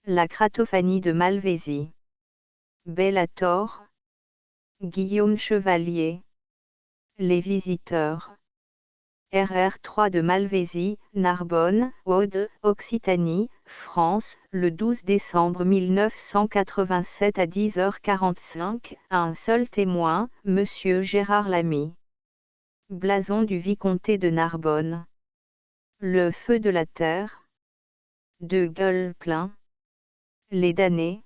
La Cratophanie de Malvézy. Bellator. Guillaume Chevalier. Les Visiteurs. RR3 de Malvézy, Narbonne, Aude, Occitanie, France, le 12 décembre 1987 à 10h45, un seul témoin, Monsieur Gérard Lamy. Blason du vicomté de Narbonne. Le feu de la terre. De gueules plein. Les damnés.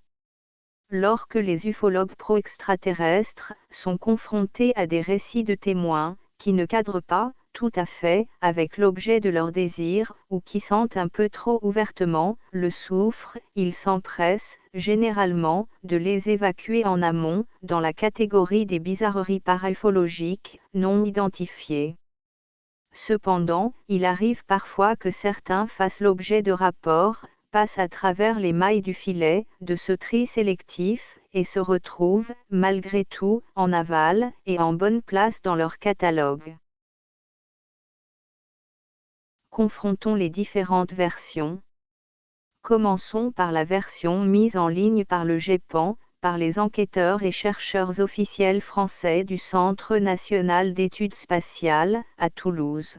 Lorsque les ufologues pro-extraterrestres sont confrontés à des récits de témoins, qui ne cadrent pas, tout à fait, avec l'objet de leur désir, ou qui sentent un peu trop ouvertement le soufre, ils s'empressent, généralement, de les évacuer en amont, dans la catégorie des bizarreries paraufologiques, non identifiées. Cependant, il arrive parfois que certains fassent l'objet de rapports, passent à travers les mailles du filet, de ce tri sélectif, et se retrouvent, malgré tout, en aval, et en bonne place dans leur catalogue. Confrontons les différentes versions. Commençons par la version mise en ligne par le GEPAN, par les enquêteurs et chercheurs officiels français du Centre national d'études spatiales, à Toulouse.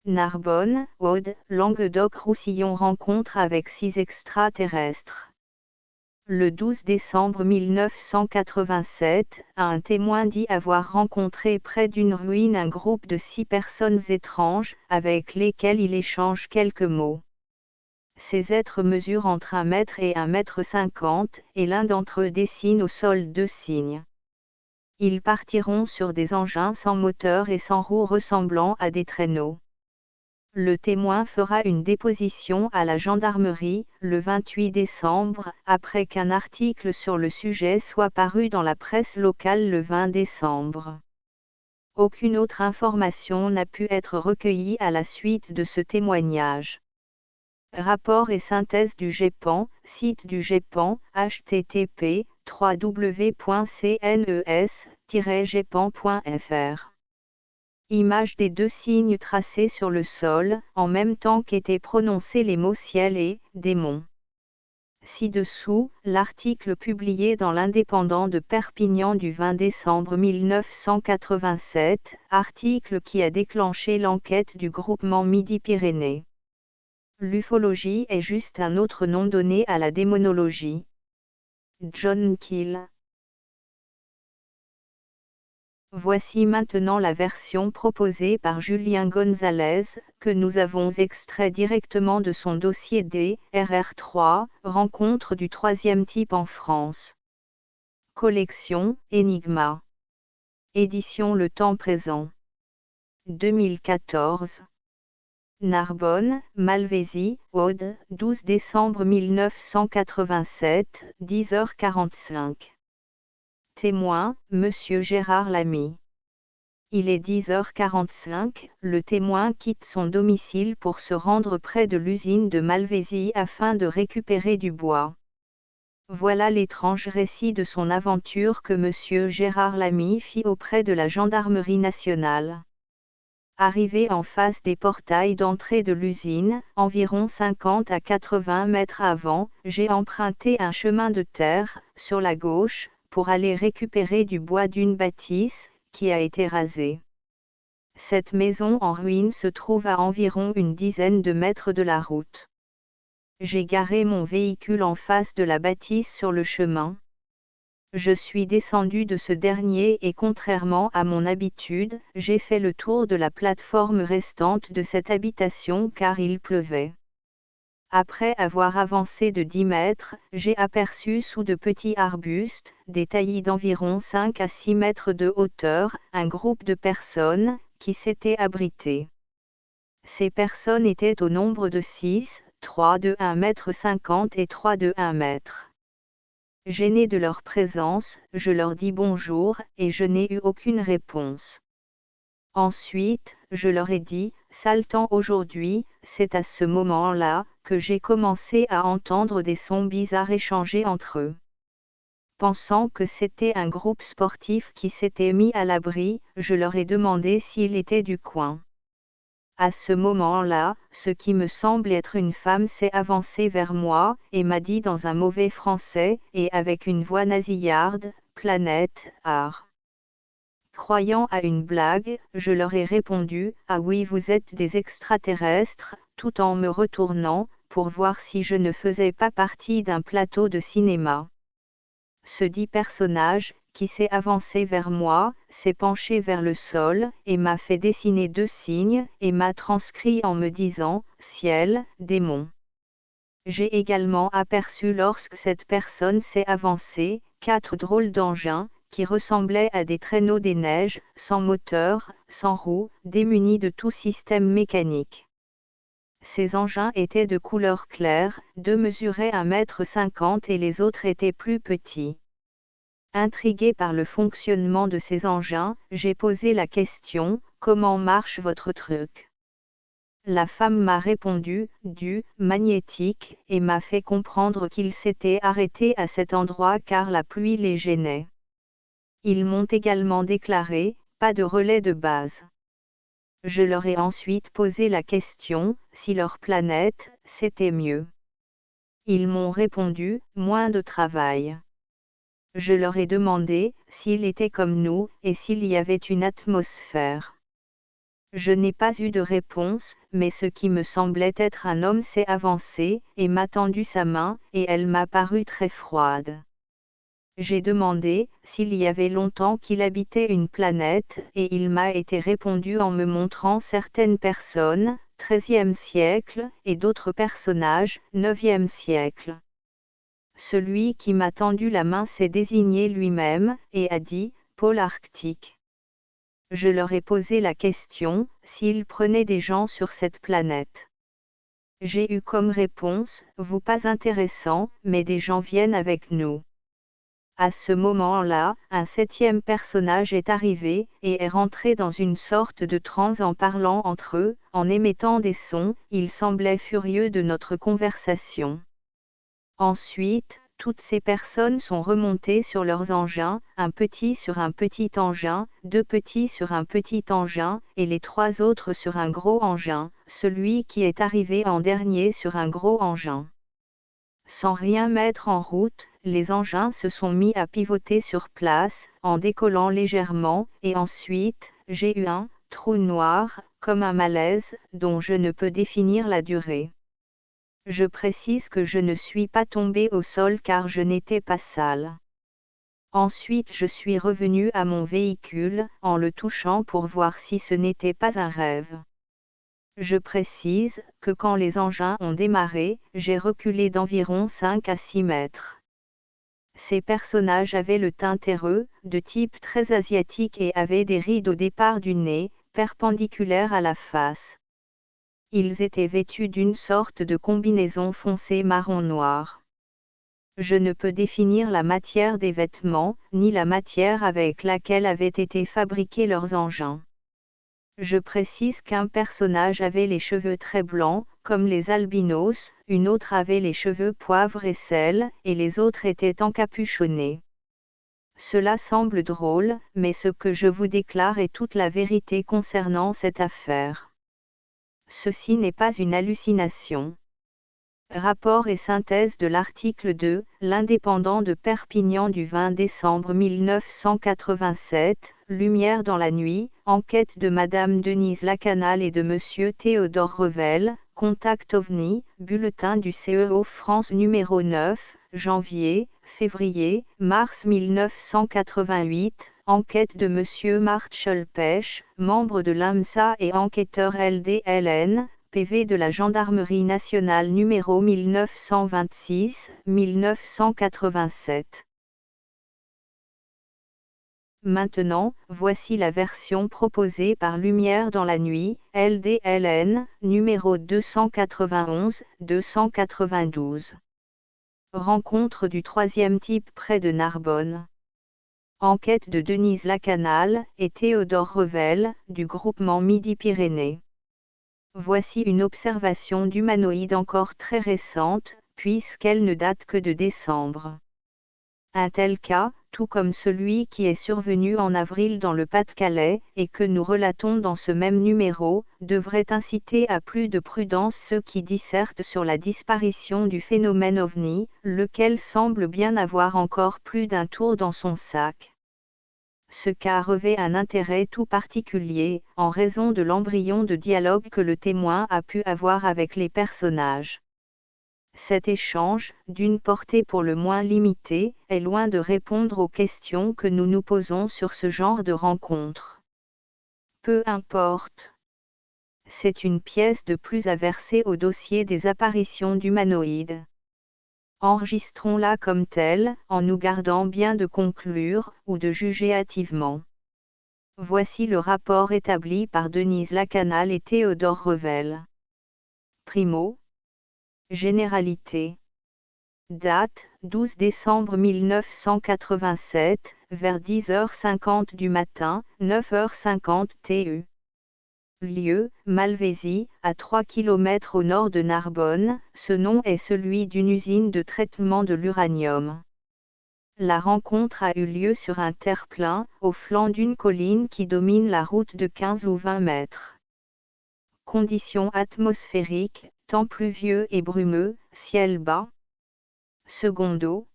Narbonne, Aude, Languedoc-Roussillon rencontre avec 6 extraterrestres. Le 12 décembre 1987, un témoin dit avoir rencontré près d'une ruine un groupe de 6 personnes étranges, avec lesquelles il échange quelques mots. Ces êtres mesurent entre 1 mètre et 1,50 m, et l'un d'entre eux dessine au sol 2 signes. Ils partiront sur des engins sans moteur et sans roues ressemblant à des traîneaux. Le témoin fera une déposition à la gendarmerie, le 28 décembre, après qu'un article sur le sujet soit paru dans la presse locale le 20 décembre. Aucune autre information n'a pu être recueillie à la suite de ce témoignage. Rapport et synthèse du GEPAN, site du GEPAN, http://www.cnes-gepan.fr. Image des 2 signes tracés sur le sol, en même temps qu'étaient prononcés les mots ciel et démon. Ci-dessous, l'article publié dans l'Indépendant de Perpignan du 20 décembre 1987, article qui a déclenché l'enquête du groupement Midi-Pyrénées. L'ufologie est juste un autre nom donné à la démonologie. John Keel. Voici maintenant la version proposée par Julien Gonzalez, que nous avons extrait directement de son dossier D, RR3, rencontre du 3e type en France. Collection, Enigma. Édition Le Temps Présent. 2014. Narbonne, Malvézy, Aude, 12 décembre 1987, 10h45. Témoin, Monsieur Gérard Lamy. Il est 10h45, le témoin quitte son domicile pour se rendre près de l'usine de Malvézy afin de récupérer du bois. Voilà l'étrange récit de son aventure que Monsieur Gérard Lamy fit auprès de la gendarmerie nationale. Arrivé en face des portails d'entrée de l'usine, environ 50 à 80 mètres avant, j'ai emprunté un chemin de terre, sur la gauche, pour aller récupérer du bois d'une bâtisse, qui a été rasée. Cette maison en ruine se trouve à environ une dizaine de mètres de la route. J'ai garé mon véhicule en face de la bâtisse sur le chemin. Je suis descendu de ce dernier et contrairement à mon habitude, j'ai fait le tour de la plateforme restante de cette habitation car il pleuvait. Après avoir avancé de 10 mètres, j'ai aperçu sous de petits arbustes, des taillis d'environ 5 à 6 mètres de hauteur, un groupe de personnes, qui s'étaient abritées. Ces personnes étaient au nombre de 6, 3 de 1,50 m et 3 de 1 mètre. Gêné de leur présence, je leur dis bonjour, et je n'ai eu aucune réponse. Ensuite, je leur ai dit, sale temps aujourd'hui, c'est à ce moment-là, que j'ai commencé à entendre des sons bizarres échangés entre eux. Pensant que c'était un groupe sportif qui s'était mis à l'abri, je leur ai demandé s'il était du coin. À ce moment-là, ce qui me semble être une femme s'est avancée vers moi, et m'a dit dans un mauvais français, et avec une voix nasillarde, « Planète, art ». Croyant à une blague, je leur ai répondu, « Ah oui, vous êtes des extraterrestres », tout en me retournant, pour voir si je ne faisais pas partie d'un plateau de cinéma. Ce dit personnage, qui s'est avancé vers moi, s'est penché vers le sol, et m'a fait dessiner 2 signes, et m'a transcrit en me disant, « Ciel, démon ». J'ai également aperçu lorsque cette personne s'est avancée, 4 drôles d'engins, qui ressemblaient à des traîneaux des neiges, sans moteur, sans roues, démunis de tout système mécanique. Ces engins étaient de couleur claire, 2 mesuraient 1,50 m et les autres étaient plus petits. Intrigué par le fonctionnement de ces engins, j'ai posé la question, « Comment marche votre truc ?» La femme m'a répondu, du magnétique, et m'a fait comprendre qu'ils s'étaient arrêtés à cet endroit car la pluie les gênait. Ils m'ont également déclaré, pas de relais de base. Je leur ai ensuite posé la question, si leur planète, c'était mieux. Ils m'ont répondu, moins de travail. Je leur ai demandé, s'il était comme nous, et s'il y avait une atmosphère. Je n'ai pas eu de réponse, mais ce qui me semblait être un homme s'est avancé, et m'a tendu sa main, et elle m'a paru très froide. J'ai demandé, s'il y avait longtemps qu'il habitait une planète, et il m'a été répondu en me montrant certaines personnes, 13e siècle, et d'autres personnages, 9e siècle. Celui qui m'a tendu la main s'est désigné lui-même, et a dit, pôle arctique. Je leur ai posé la question, s'ils prenaient des gens sur cette planète. J'ai eu comme réponse, vous pas intéressant, mais des gens viennent avec nous. À ce moment-là, un 7e personnage est arrivé, et est rentré dans une sorte de transe en parlant entre eux, en émettant des sons, ils semblaient furieux de notre conversation. Ensuite, toutes ces personnes sont remontées sur leurs engins, un petit sur un petit engin, 2 petits sur un petit engin, et les 3 autres sur un gros engin, celui qui est arrivé en dernier sur un gros engin. Sans rien mettre en route, les engins se sont mis à pivoter sur place, en décollant légèrement, et ensuite, j'ai eu un trou noir, comme un malaise, dont je ne peux définir la durée. Je précise que je ne suis pas tombé au sol car je n'étais pas sale. Ensuite je suis revenu à mon véhicule, en le touchant pour voir si ce n'était pas un rêve. Je précise que quand les engins ont démarré, j'ai reculé d'environ 5 à 6 mètres. Ces personnages avaient le teint terreux, de type très asiatique et avaient des rides au départ du nez, perpendiculaires à la face. Ils étaient vêtus d'une sorte de combinaison foncée marron-noir. Je ne peux définir la matière des vêtements, ni la matière avec laquelle avaient été fabriqués leurs engins. Je précise qu'un personnage avait les cheveux très blancs, comme les albinos, une autre avait les cheveux poivre et sel, et les autres étaient encapuchonnés. Cela semble drôle, mais ce que je vous déclare est toute la vérité concernant cette affaire. Ceci n'est pas une hallucination. Rapport et synthèse de l'article 2, l'Indépendant de Perpignan du 20 décembre 1987, Lumière dans la nuit, enquête de Madame Denise Lacanal et de Monsieur Théodore Revel, Contact OVNI, bulletin du CEO France numéro 9, janvier, février, mars 1988, enquête de Monsieur Marshall Pêche, membre de l'AMSA et enquêteur LDLN, PV de la Gendarmerie nationale numéro 1926-1987. Maintenant, voici la version proposée par Lumière dans la nuit, LDLN, numéro 291-292. Rencontre du 3e type près de Narbonne. Enquête de Denise Lacanal et Théodore Revel, du groupement Midi-Pyrénées. Voici une observation d'humanoïde encore très récente, puisqu'elle ne date que de décembre. Un tel cas, tout comme celui qui est survenu en avril dans le Pas-de-Calais, et que nous relatons dans ce même numéro, devrait inciter à plus de prudence ceux qui dissertent sur la disparition du phénomène OVNI, lequel semble bien avoir encore plus d'un tour dans son sac. Ce cas revêt un intérêt tout particulier, en raison de l'embryon de dialogue que le témoin a pu avoir avec les personnages. Cet échange, d'une portée pour le moins limitée, est loin de répondre aux questions que nous nous posons sur ce genre de rencontre. Peu importe. C'est une pièce de plus à verser au dossier des apparitions d'humanoïdes. Enregistrons-la comme telle, en nous gardant bien de conclure, ou de juger hâtivement. Voici le rapport établi par Denise Lacanal et Théodore Revel. Primo. Généralité. Date, 12 décembre 1987, vers 10h50 du matin, 9h50 TU. Lieu, Malvézy, à 3 km au nord de Narbonne, ce nom est celui d'une usine de traitement de l'uranium. La rencontre a eu lieu sur un terre-plein, au flanc d'une colline qui domine la route de 15 ou 20 mètres. Conditions atmosphériques, temps pluvieux et brumeux, ciel bas. Secondo.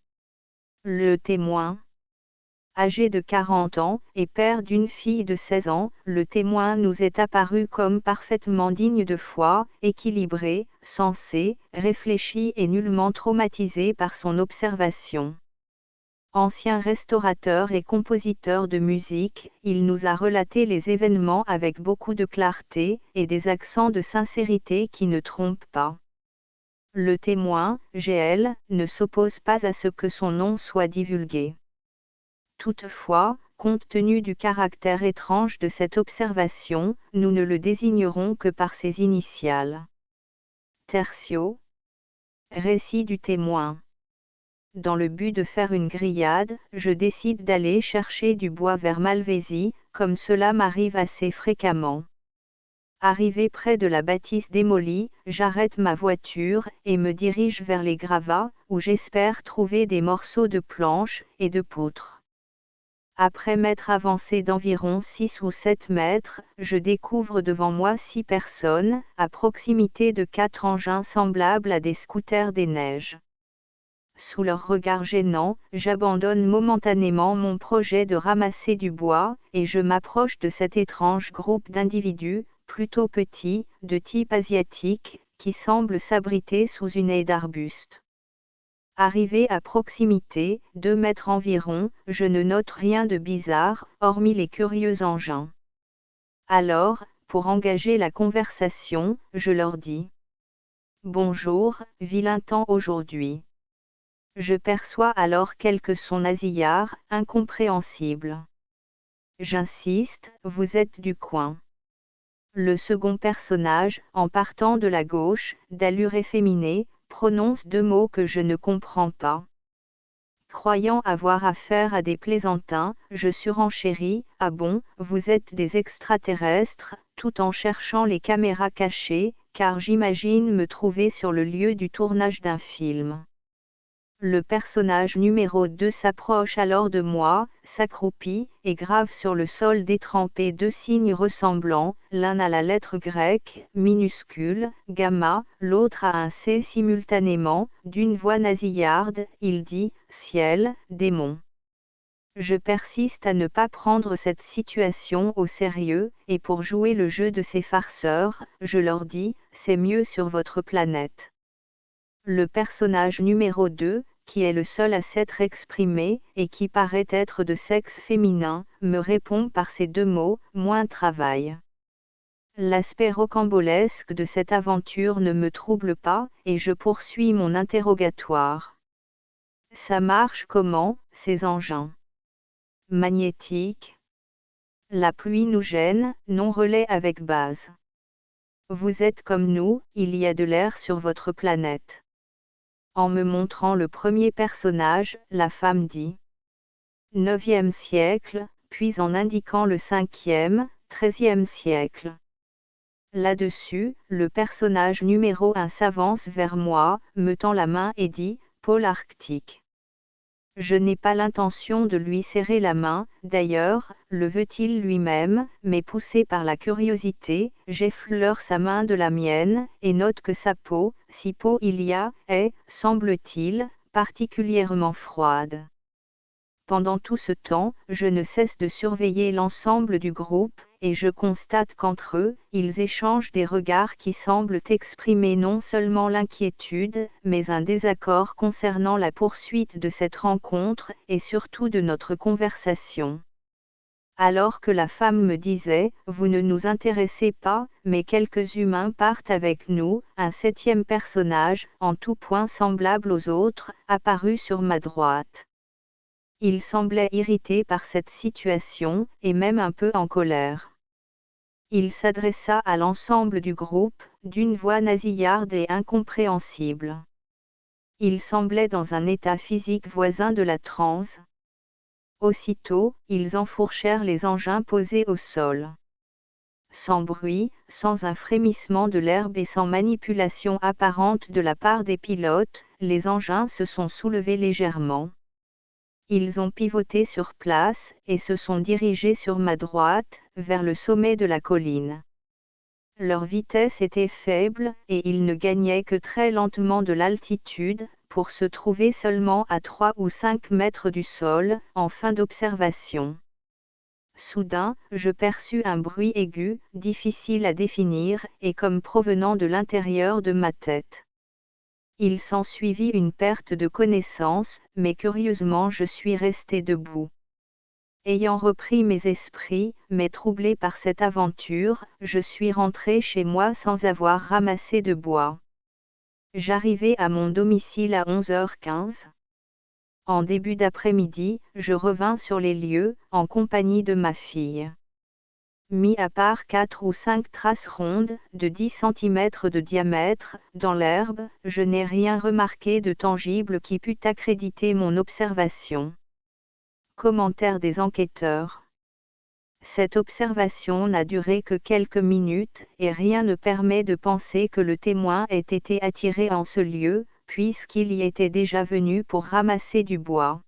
Le témoin. Âgé de 40 ans, et père d'une fille de 16 ans, le témoin nous est apparu comme parfaitement digne de foi, équilibré, sensé, réfléchi et nullement traumatisé par son observation. Ancien restaurateur et compositeur de musique, il nous a relaté les événements avec beaucoup de clarté, et des accents de sincérité qui ne trompent pas. Le témoin, GL, ne s'oppose pas à ce que son nom soit divulgué. Toutefois, compte tenu du caractère étrange de cette observation, nous ne le désignerons que par ses initiales. Tertio. Récit du témoin. Dans le but de faire une grillade, je décide d'aller chercher du bois vers Malvézy, comme cela m'arrive assez fréquemment. Arrivé près de la bâtisse démolie, j'arrête ma voiture et me dirige vers les gravats, où j'espère trouver des morceaux de planches et de poutres. Après m'être avancé d'environ 6 ou 7 mètres, je découvre devant moi 6 personnes, à proximité de 4 engins semblables à des scooters des neiges. Sous leur regard gênant, j'abandonne momentanément mon projet de ramasser du bois, et je m'approche de cet étrange groupe d'individus, plutôt petits, de type asiatique, qui semblent s'abriter sous une haie d'arbustes. Arrivé à proximité, 2 mètres environ, je ne note rien de bizarre, hormis les curieux engins. Alors, pour engager la conversation, je leur dis : « Bonjour, vilain temps aujourd'hui. » Je perçois alors quelques sons nasillards, incompréhensibles. J'insiste, vous êtes du coin. Le second personnage, en partant de la gauche, d'allure efféminée, prononce 2 mots que je ne comprends pas. Croyant avoir affaire à des plaisantins, je surenchéris : « Ah bon, vous êtes des extraterrestres », tout en cherchant les caméras cachées, car j'imagine me trouver sur le lieu du tournage d'un film. Le personnage numéro 2 s'approche alors de moi, s'accroupit, et grave sur le sol détrempé 2 signes ressemblants, l'un à la lettre grecque, minuscule, gamma, l'autre à un C simultanément, d'une voix nasillarde, il dit : « Ciel, démon ». Je persiste à ne pas prendre cette situation au sérieux, et pour jouer le jeu de ces farceurs, je leur dis : « C'est mieux sur votre planète ». Le personnage numéro 2, qui est le seul à s'être exprimé, et qui paraît être de sexe féminin, me répond par ces 2 mots : moins travail. L'aspect rocambolesque de cette aventure ne me trouble pas, et je poursuis mon interrogatoire. Ça marche comment, ces engins ? Magnétique. La pluie nous gêne, non-relais avec base. Vous êtes comme nous, il y a de l'air sur votre planète. En me montrant le premier personnage, la femme dit : « 9e siècle, puis en indiquant le 5e, 13e siècle. » Là-dessus, le personnage numéro 1 s'avance vers moi, me tend la main et dit : « Pôle arctique. » Je n'ai pas l'intention de lui serrer la main, d'ailleurs, le veut-il lui-même, mais poussé par la curiosité, j'effleure sa main de la mienne, et note que sa peau, si peau il y a, est, semble-t-il, particulièrement froide. Pendant tout ce temps, je ne cesse de surveiller l'ensemble du groupe, et je constate qu'entre eux, ils échangent des regards qui semblent exprimer non seulement l'inquiétude, mais un désaccord concernant la poursuite de cette rencontre, et surtout de notre conversation. Alors que la femme me disait, « Vous ne nous intéressez pas, mais quelques humains partent avec nous », un septième personnage, en tout point semblable aux autres, apparut sur ma droite. Il semblait irrité par cette situation, et même un peu en colère. Il s'adressa à l'ensemble du groupe, d'une voix nasillarde et incompréhensible. Il semblait dans un état physique voisin de la transe. Aussitôt, ils enfourchèrent les engins posés au sol. Sans bruit, sans un frémissement de l'herbe et sans manipulation apparente de la part des pilotes, les engins se sont soulevés légèrement. Ils ont pivoté sur place, et se sont dirigés sur ma droite, vers le sommet de la colline. Leur vitesse était faible, et ils ne gagnaient que très lentement de l'altitude, pour se trouver seulement à 3 ou 5 mètres du sol, en fin d'observation. Soudain, je perçus un bruit aigu, difficile à définir, et comme provenant de l'intérieur de ma tête. Il s'ensuivit une perte de connaissance, mais curieusement je suis resté debout. Ayant repris mes esprits, mais troublé par cette aventure, je suis rentré chez moi sans avoir ramassé de bois. J'arrivai à mon domicile à 11h15. En début d'après-midi, je revins sur les lieux, en compagnie de ma fille. Mis à part 4 ou 5 traces rondes, de 10 cm de diamètre, dans l'herbe, je n'ai rien remarqué de tangible qui pût accréditer mon observation. Commentaire des enquêteurs. Cette observation n'a duré que quelques minutes, et rien ne permet de penser que le témoin ait été attiré en ce lieu, puisqu'il y était déjà venu pour ramasser du bois.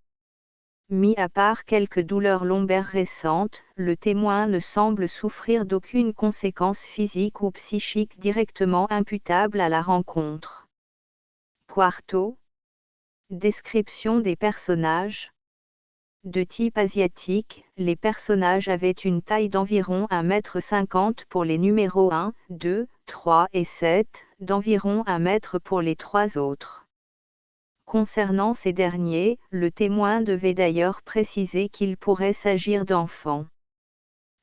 Mis à part quelques douleurs lombaires récentes, le témoin ne semble souffrir d'aucune conséquence physique ou psychique directement imputable à la rencontre. Quarto. Description des personnages. De type asiatique, les personnages avaient une taille d'environ 1,50 m pour les numéros 1, 2, 3 et 7, d'environ 1 mètre pour les 3 autres. Concernant ces derniers, le témoin devait d'ailleurs préciser qu'il pourrait s'agir d'enfants.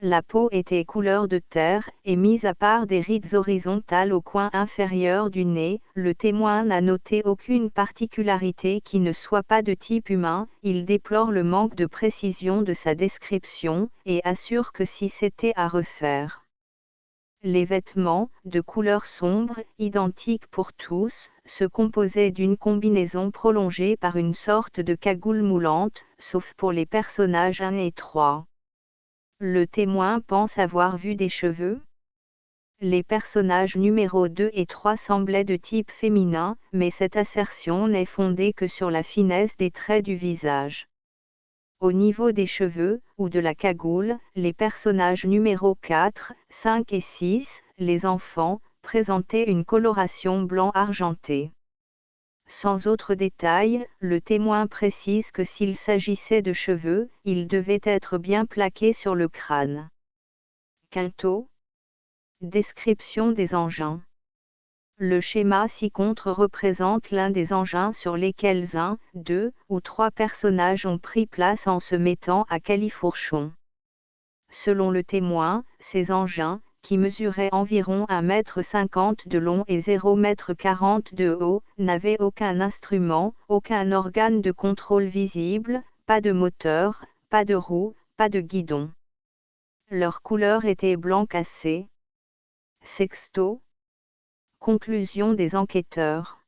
La peau était couleur de terre, et mise à part des rides horizontales au coin inférieur du nez, le témoin n'a noté aucune particularité qui ne soit pas de type humain. Il déplore le manque de précision de sa description, et assure que si c'était à refaire. Les vêtements, de couleur sombre, identiques pour tous, se composaient d'une combinaison prolongée par une sorte de cagoule moulante, sauf pour les personnages 1 et 3. Le témoin pense avoir vu des cheveux. Les personnages numéros 2 et 3 semblaient de type féminin, mais cette assertion n'est fondée que sur la finesse des traits du visage. Au niveau des cheveux, ou de la cagoule, les personnages numéros 4, 5 et 6, les enfants, présentaient une coloration blanc argenté. Sans autre détail, le témoin précise que s'il s'agissait de cheveux, ils devaient être bien plaqués sur le crâne. Quinto. Description des engins. Le schéma ci-contre représente l'un des engins sur lesquels 1, 2 ou 3 personnages ont pris place en se mettant à califourchon. Selon le témoin, ces engins, qui mesuraient environ 1,50 m de long et 0,40 m de haut, n'avaient aucun instrument, aucun organe de contrôle visible, pas de moteur, pas de roue, pas de guidon. Leur couleur était blanc cassé. Sexto. Conclusion des enquêteurs.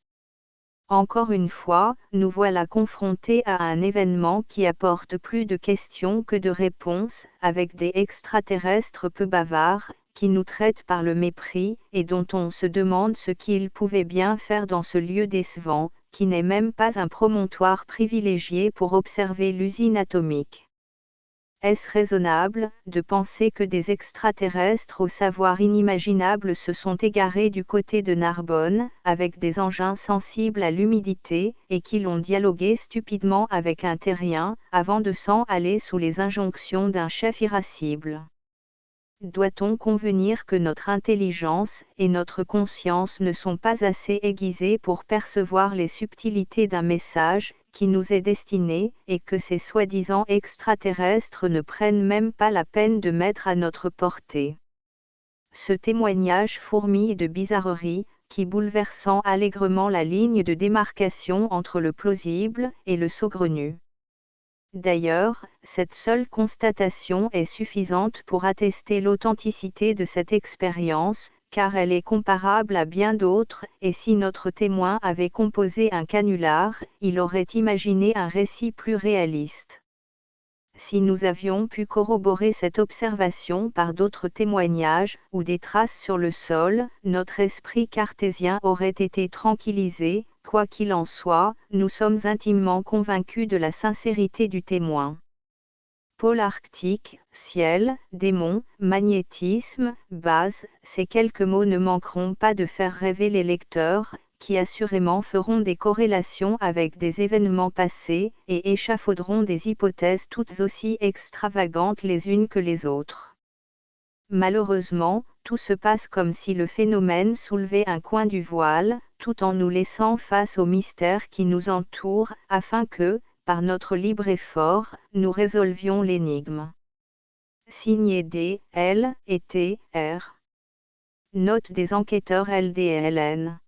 Encore une fois, nous voilà confrontés à un événement qui apporte plus de questions que de réponses, avec des extraterrestres peu bavards, qui nous traitent par le mépris, et dont on se demande ce qu'ils pouvaient bien faire dans ce lieu décevant, qui n'est même pas un promontoire privilégié pour observer l'usine atomique. Est-ce raisonnable de penser que des extraterrestres au savoir inimaginable se sont égarés du côté de Narbonne, avec des engins sensibles à l'humidité, et qui l'ont dialogué stupidement avec un terrien, avant de s'en aller sous les injonctions d'un chef irascible? Doit-on convenir que notre intelligence et notre conscience ne sont pas assez aiguisées pour percevoir les subtilités d'un message qui nous est destiné, et que ces soi-disant extraterrestres ne prennent même pas la peine de mettre à notre portée? Ce témoignage fourmille de bizarreries, qui bouleversant allègrement la ligne de démarcation entre le plausible et le saugrenu. D'ailleurs, cette seule constatation est suffisante pour attester l'authenticité de cette expérience, car elle est comparable à bien d'autres, et si notre témoin avait composé un canular, il aurait imaginé un récit plus réaliste. Si nous avions pu corroborer cette observation par d'autres témoignages, ou des traces sur le sol, notre esprit cartésien aurait été tranquillisé. Quoi qu'il en soit, nous sommes intimement convaincus de la sincérité du témoin. Pôle arctique, ciel, démon, magnétisme, base, ces quelques mots ne manqueront pas de faire rêver les lecteurs, qui assurément feront des corrélations avec des événements passés, et échafauderont des hypothèses toutes aussi extravagantes les unes que les autres. Malheureusement, tout se passe comme si le phénomène soulevait un coin du voile, tout en nous laissant face aux mystères qui nous entourent, afin que, par notre libre effort, nous résolvions l'énigme. Signé D. L. et T. R. Note des enquêteurs LDLN.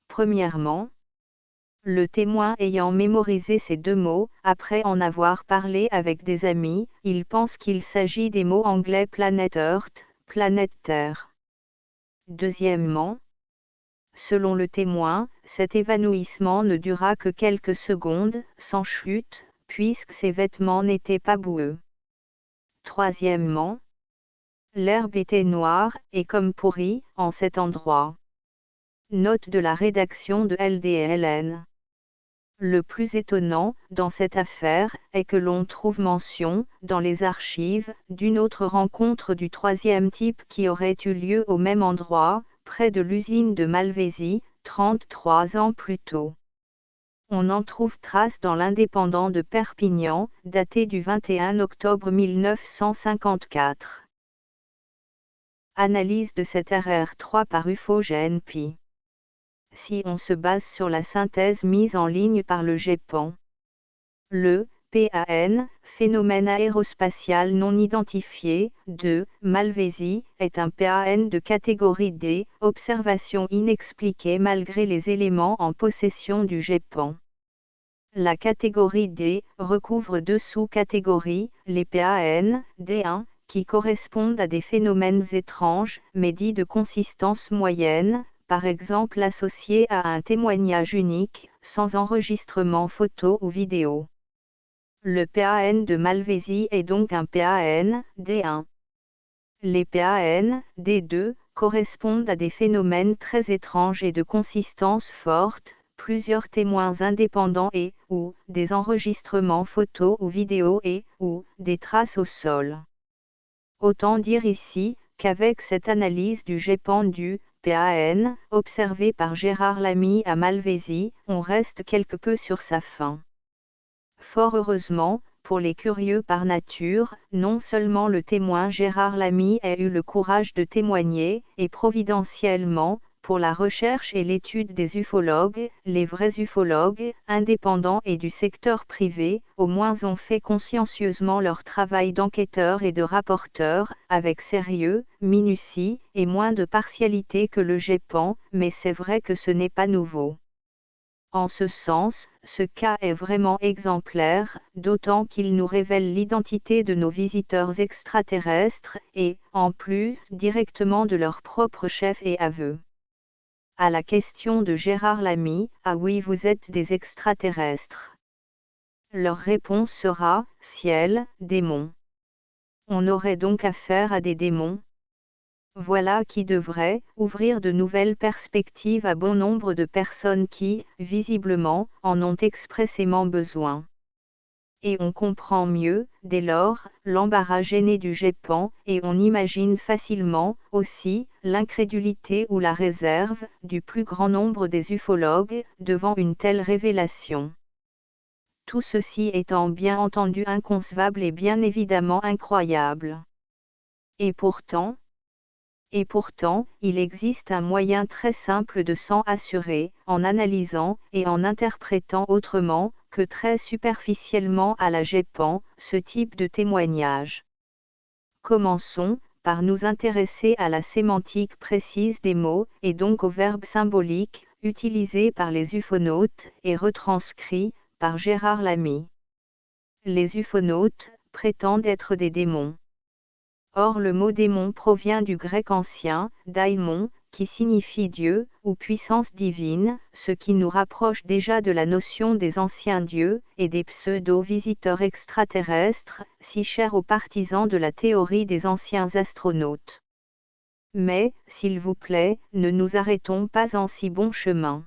Premièrement, le témoin ayant mémorisé ces deux mots, après en avoir parlé avec des amis, il pense qu'il s'agit des mots anglais Planet Earth, planète Terre. Deuxièmement, selon le témoin, cet évanouissement ne dura que quelques secondes, sans chute, puisque ses vêtements n'étaient pas boueux. Troisièmement, l'herbe était noire, et comme pourrie, en cet endroit. Note de la rédaction de LDLN. Le plus étonnant, dans cette affaire, est que l'on trouve mention, dans les archives, d'une autre rencontre du troisième type qui aurait eu lieu au même endroit, près de l'usine de Malvézy, 33 ans plus tôt. On en trouve trace dans l'Indépendant de Perpignan, daté du 21 octobre 1954. Analyse de cet RR3 par Ufogène Pi. Si on se base sur la synthèse mise en ligne par le GEPAN. Le PAN, phénomène aérospatial non identifié, de Malvézy, est un PAN de catégorie D, observation inexpliquée malgré les éléments en possession du GEPAN. La catégorie D recouvre deux sous-catégories, les PAN, D1, qui correspondent à des phénomènes étranges, mais dits de consistance moyenne, par exemple associés à un témoignage unique, sans enregistrement photo ou vidéo. Le PAN de Malvézy est donc un PAN, D1. Les PAN, D2, correspondent à des phénomènes très étranges et de consistance forte, plusieurs témoins indépendants et, ou, des enregistrements photo ou vidéo et, ou, des traces au sol. Autant dire ici, qu'avec cette analyse du GEPAN du PAN, observé par Gérard Lamy à Malvézy, on reste quelque peu sur sa faim. Fort heureusement, pour les curieux par nature, non seulement le témoin Gérard Lamy a eu le courage de témoigner, et providentiellement, pour la recherche et l'étude des ufologues, les vrais ufologues, indépendants et du secteur privé, au moins ont fait consciencieusement leur travail d'enquêteur et de rapporteur, avec sérieux, minutie, et moins de partialité que le GEPAN, mais c'est vrai que ce n'est pas nouveau. En ce sens, ce cas est vraiment exemplaire, d'autant qu'il nous révèle l'identité de nos visiteurs extraterrestres, et, en plus, directement de leur propre chef et aveu. À la question de Gérard Lamy, « Ah oui, vous êtes des extraterrestres ». Leur réponse sera, « Ciel, démons ». On aurait donc affaire à des démons. Voilà qui devrait ouvrir de nouvelles perspectives à bon nombre de personnes qui, visiblement, en ont expressément besoin. Et on comprend mieux, dès lors, l'embarras gêné du GEPAN, et on imagine facilement, aussi, l'incrédulité ou la réserve, du plus grand nombre des ufologues, devant une telle révélation. Tout ceci étant bien entendu inconcevable et bien évidemment incroyable. Et pourtant, il existe un moyen très simple de s'en assurer, en analysant et en interprétant autrement que très superficiellement à la GEPAN, ce type de témoignage. Commençons par nous intéresser à la sémantique précise des mots, et donc aux verbes symboliques, utilisés par les ufonautes, et retranscrits par Gérard Lamy. Les ufonautes prétendent être des démons. Or le mot démon provient du grec ancien, daimon, qui signifie Dieu, ou puissance divine, ce qui nous rapproche déjà de la notion des anciens dieux, et des pseudo-visiteurs extraterrestres, si chers aux partisans de la théorie des anciens astronautes. Mais, s'il vous plaît, ne nous arrêtons pas en si bon chemin.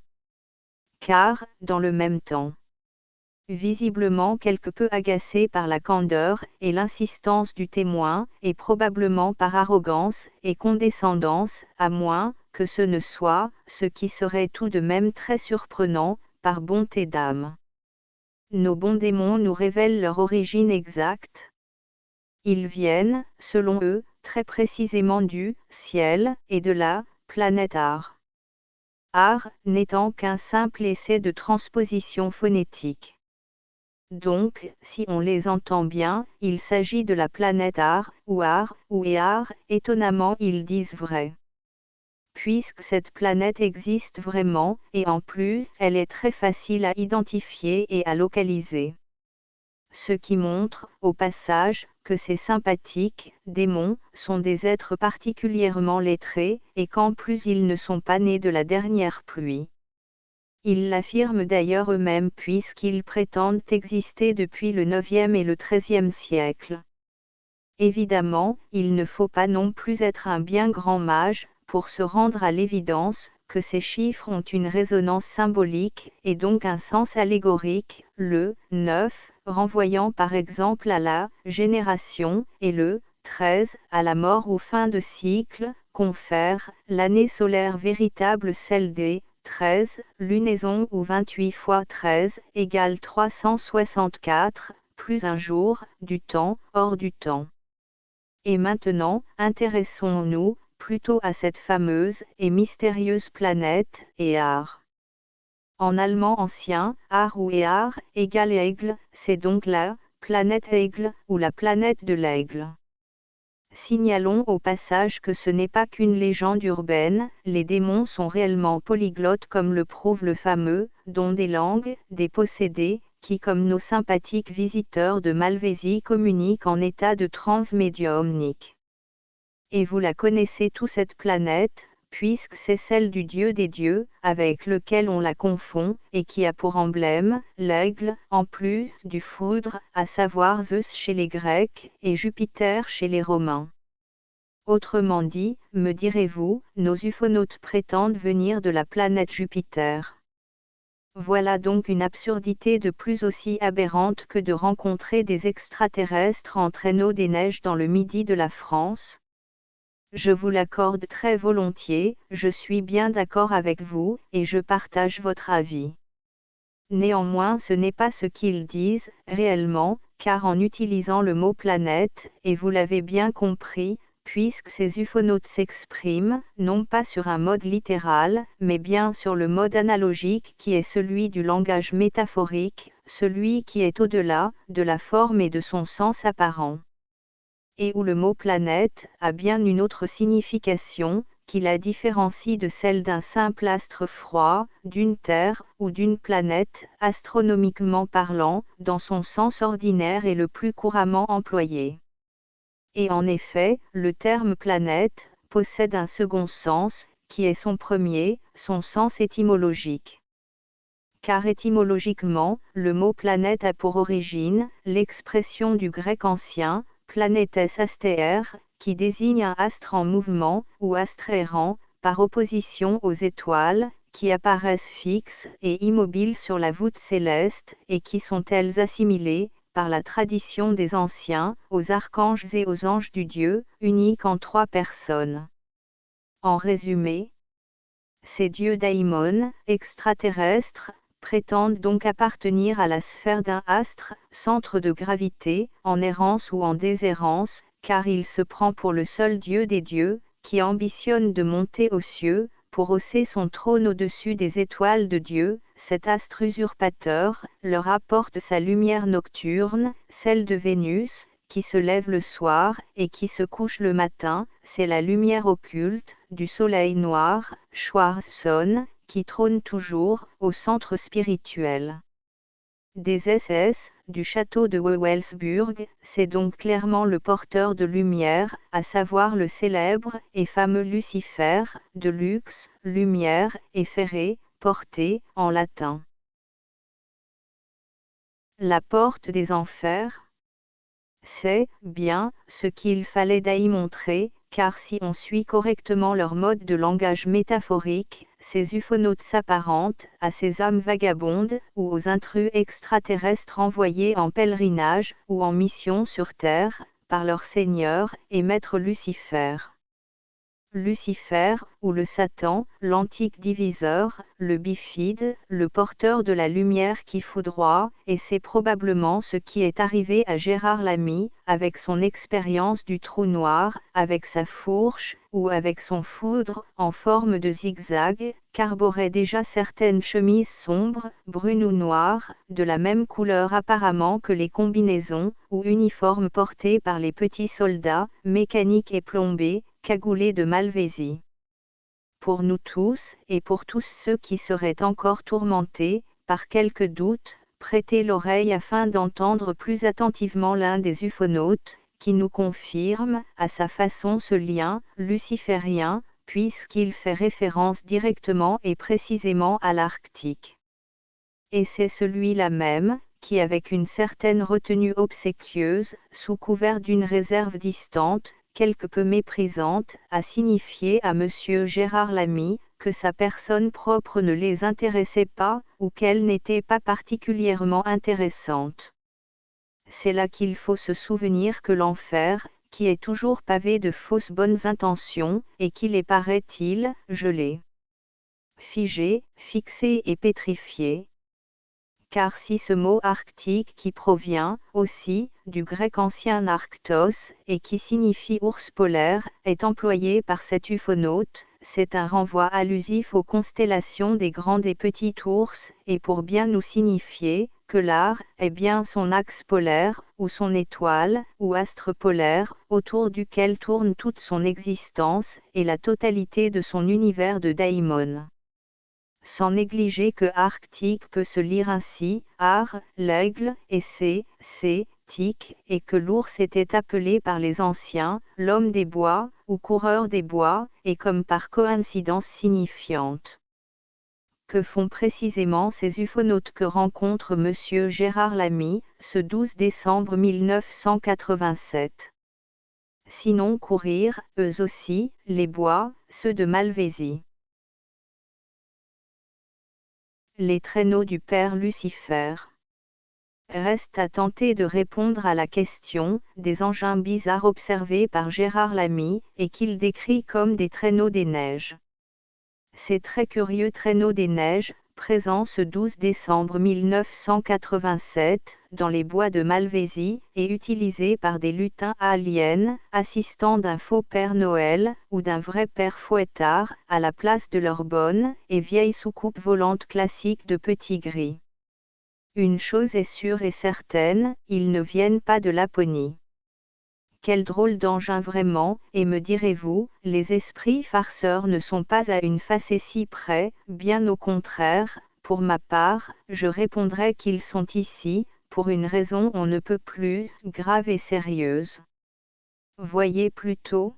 Car, dans le même temps, visiblement quelque peu agacé par la candeur et l'insistance du témoin, et probablement par arrogance et condescendance, à moins que ce ne soit, ce qui serait tout de même très surprenant, par bonté d'âme. Nos bons démons nous révèlent leur origine exacte. Ils viennent, selon eux, très précisément du ciel et de la planète Ar. Ar n'étant qu'un simple essai de transposition phonétique. Donc, si on les entend bien, il s'agit de la planète Ar, ou Ear, étonnamment ils disent vrai. Puisque cette planète existe vraiment, et en plus, elle est très facile à identifier et à localiser. Ce qui montre, au passage, que ces sympathiques démons sont des êtres particulièrement lettrés, et qu'en plus ils ne sont pas nés de la dernière pluie. Ils l'affirment d'ailleurs eux-mêmes puisqu'ils prétendent exister depuis le IXe et le XIIIe siècle. Évidemment, il ne faut pas non plus être un bien grand mage, pour se rendre à l'évidence, que ces chiffres ont une résonance symbolique, et donc un sens allégorique, le 9, renvoyant par exemple à la génération, et le 13, à la mort ou fin de cycle, confère l'année solaire véritable celle des 13, lunaison ou 28 fois 13, égale 364, plus un jour, du temps, hors du temps. Et maintenant, intéressons-nous, plutôt à cette fameuse et mystérieuse planète, Ear. En allemand ancien, Ar ou Ear, égale aigle, c'est donc la planète aigle, ou la planète de l'aigle. Signalons au passage que ce n'est pas qu'une légende urbaine, les démons sont réellement polyglottes comme le prouve le fameux « don des langues » des possédés, qui comme nos sympathiques visiteurs de Malvésie communiquent en état de transe médiumnique. Et vous la connaissez tous cette planète, puisque c'est celle du Dieu des dieux, avec lequel on la confond, et qui a pour emblème, l'aigle, en plus du foudre, à savoir Zeus chez les Grecs, et Jupiter chez les Romains. Autrement dit, me direz-vous, nos ufonautes prétendent venir de la planète Jupiter. Voilà donc une absurdité de plus aussi aberrante que de rencontrer des extraterrestres en traîneau des neiges dans le midi de la France. Je vous l'accorde très volontiers, je suis bien d'accord avec vous, et je partage votre avis. Néanmoins ce n'est pas ce qu'ils disent, réellement, car en utilisant le mot planète, et vous l'avez bien compris, puisque ces ufonautes s'expriment, non pas sur un mode littéral, mais bien sur le mode analogique qui est celui du langage métaphorique, celui qui est au-delà de la forme et de son sens apparent. Et où le mot planète a bien une autre signification, qui la différencie de celle d'un simple astre froid, d'une terre, ou d'une planète, astronomiquement parlant, dans son sens ordinaire et le plus couramment employé. Et en effet, le terme planète possède un second sens, qui est son premier, son sens étymologique. Car étymologiquement, le mot planète a pour origine l'expression du grec ancien, planetes astéer, qui désigne un astre en mouvement ou astre errant, par opposition aux étoiles, qui apparaissent fixes et immobiles sur la voûte céleste et qui sont elles assimilées, par la tradition des anciens, aux archanges et aux anges du Dieu, uniques en 3 personnes. En résumé, ces dieux daimons, extraterrestres, prétendent donc appartenir à la sphère d'un astre, centre de gravité, en errance ou en déshérence, car il se prend pour le seul Dieu des dieux, qui ambitionne de monter aux cieux, pour hausser son trône au-dessus des étoiles de Dieu. Cet astre usurpateur leur apporte sa lumière nocturne, celle de Vénus, qui se lève le soir et qui se couche le matin, c'est la lumière occulte du soleil noir, Schwarzsonne, qui trône toujours au centre spirituel des SS, du château de Wewelsburg, c'est donc clairement le porteur de lumière, à savoir le célèbre et fameux Lucifer, de lux, lumière, et ferré, porté, en latin. La porte des enfers. C'est, bien, ce qu'il fallait d'y montrer, car si on suit correctement leur mode de langage métaphorique, ces ufonautes s'apparentent à ces âmes vagabondes ou aux intrus extraterrestres envoyés en pèlerinage ou en mission sur Terre, par leur Seigneur et Maître Lucifer. Lucifer, ou le Satan, l'antique diviseur, le bifide, le porteur de la lumière qui foudroie, et c'est probablement ce qui est arrivé à Gérard Lamy, avec son expérience du trou noir, avec sa fourche, ou avec son foudre, en forme de zigzag, qu'arboraient déjà certaines chemises sombres, brunes ou noires, de la même couleur apparemment que les combinaisons, ou uniformes portés par les petits soldats, mécaniques et plombés, cagoulés de Malvésie. Pour nous tous, et pour tous ceux qui seraient encore tourmentés, par quelque doute, prêtez l'oreille afin d'entendre plus attentivement l'un des ufonautes, qui nous confirme, à sa façon ce lien, luciférien, puisqu'il fait référence directement et précisément à l'Arctique. Et c'est celui-là même, qui avec une certaine retenue obséquieuse, sous couvert d'une réserve distante, quelque peu méprisante, a signifié à Monsieur Gérard Lamy, que sa personne propre ne les intéressait pas, ou qu'elle n'était pas particulièrement intéressante. C'est là qu'il faut se souvenir que l'enfer, qui est toujours pavé de fausses bonnes intentions, et qu'il est, paraît-il, gelé, figé, fixé et pétrifié. Car si ce mot arctique qui provient, aussi, du grec ancien arctos, et qui signifie ours polaire, est employé par cet ufonaute, c'est un renvoi allusif aux constellations des grands et petits ours, et pour bien nous signifier, que l'art, est bien son axe polaire, ou son étoile, ou astre polaire, autour duquel tourne toute son existence, et la totalité de son univers de daimon. Sans négliger que arctique peut se lire ainsi, ar, l'aigle, et tic, et que l'ours était appelé par les anciens, l'homme des bois, ou coureur des bois, et comme par coïncidence signifiante. Que font précisément ces ufonautes que rencontre Monsieur Gérard Lamy, ce 12 décembre 1987? Sinon courir, eux aussi, les bois, ceux de Malvésie. Les traîneaux du Père Lucifer. Reste à tenter de répondre à la question des engins bizarres observés par Gérard Lamy, et qu'il décrit comme des traîneaux des neiges. Ces très curieux traîneaux des neiges, présents ce 12 décembre 1987, dans les bois de Malvésie, et utilisés par des lutins aliens, assistants d'un faux Père Noël, ou d'un vrai Père Fouettard, à la place de leur bonne et vieille soucoupe volante classique de petits gris. Une chose est sûre et certaine, ils ne viennent pas de Laponie. Quel drôle d'engin vraiment, et me direz-vous, les esprits farceurs ne sont pas à une facétie près, bien au contraire, pour ma part, je répondrai qu'ils sont ici, pour une raison on ne peut plus grave et sérieuse. Voyez plutôt.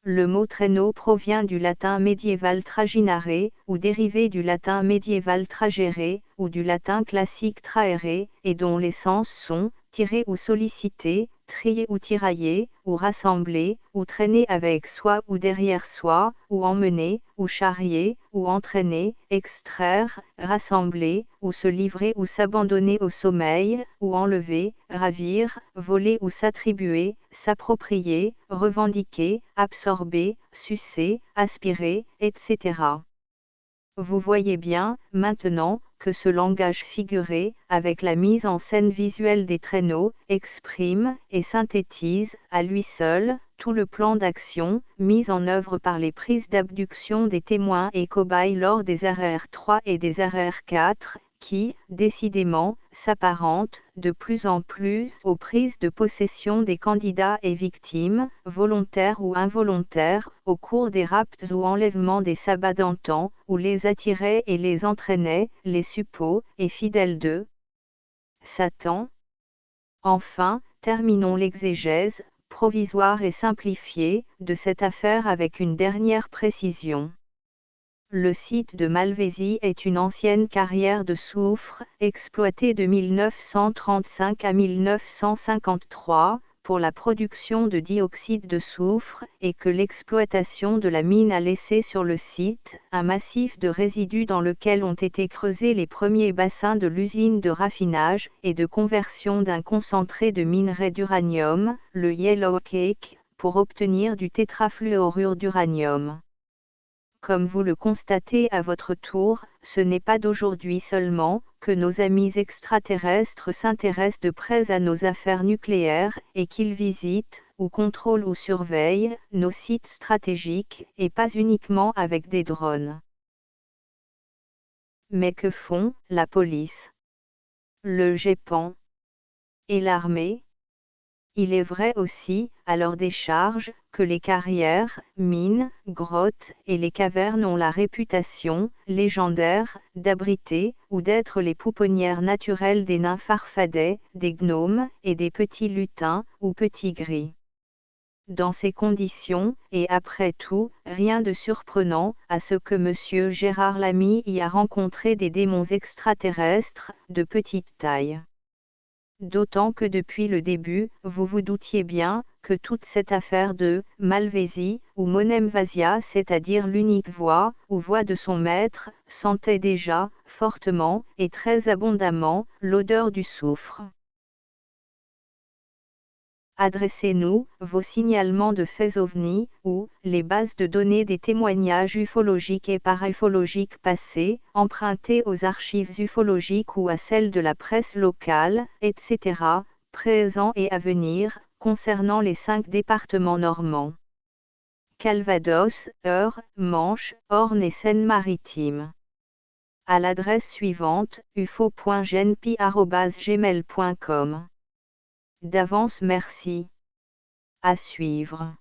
Le mot traîneau provient du latin médiéval traginare, ou dérivé du latin médiéval tragere, ou du latin classique traere, et dont les sens sont, tirer ou solliciter, trier ou tirailler, ou rassembler, ou traîner avec soi ou derrière soi, ou emmener, ou charrier, ou entraîner, extraire, rassembler, ou se livrer ou s'abandonner au sommeil, ou enlever, ravir, voler ou s'attribuer, s'approprier, revendiquer, absorber, sucer, aspirer, etc. Vous voyez bien, maintenant, que ce langage figuré, avec la mise en scène visuelle des traîneaux, exprime et synthétise, à lui seul, tout le plan d'action, mis en œuvre par les prises d'abduction des témoins et cobayes lors des RR3 et des RR4, qui, décidément, s'apparentent, de plus en plus, aux prises de possession des candidats et victimes, volontaires ou involontaires, au cours des rapts ou enlèvements des sabbats d'antan, où les attiraient et les entraînaient, les suppôts, et fidèles d'eux. Satan. Enfin, terminons l'exégèse, provisoire et simplifiée, de cette affaire avec une dernière précision. Le site de Malvézy est une ancienne carrière de soufre, exploitée de 1935 à 1953, pour la production de dioxyde de soufre, et que l'exploitation de la mine a laissé sur le site, un massif de résidus dans lequel ont été creusés les premiers bassins de l'usine de raffinage et de conversion d'un concentré de minerai d'uranium, le Yellow Cake, pour obtenir du tétrafluorure d'uranium. Comme vous le constatez à votre tour, ce n'est pas d'aujourd'hui seulement que nos amis extraterrestres s'intéressent de près à nos affaires nucléaires et qu'ils visitent, ou contrôlent ou surveillent, nos sites stratégiques, et pas uniquement avec des drones. Mais que font la police, le GEPAN et l'armée? Il est vrai aussi, à leur décharge, que les carrières, mines, grottes et les cavernes ont la réputation, légendaire, d'abriter, ou d'être les pouponnières naturelles des nains farfadets, des gnomes, et des petits lutins, ou petits gris. Dans ces conditions, et après tout, rien de surprenant, à ce que M. Gérard Lamy y a rencontré des démons extraterrestres, de petite taille. D'autant que depuis le début, vous vous doutiez bien, que toute cette affaire de Malvézy, ou Monem Vasia, c'est-à-dire l'unique voix, ou voix de son maître, sentait déjà, fortement, et très abondamment, l'odeur du soufre. Adressez-nous vos signalements de faits ovnis, ou les bases de données des témoignages ufologiques et paraufologiques passés, empruntés aux archives ufologiques ou à celles de la presse locale, etc., présents et à venir, concernant les 5 départements normands: Calvados, Eure, Manche, Orne et Seine-Maritime. À l'adresse suivante, ufo.genpi@gmail.com. D'avance merci. À suivre.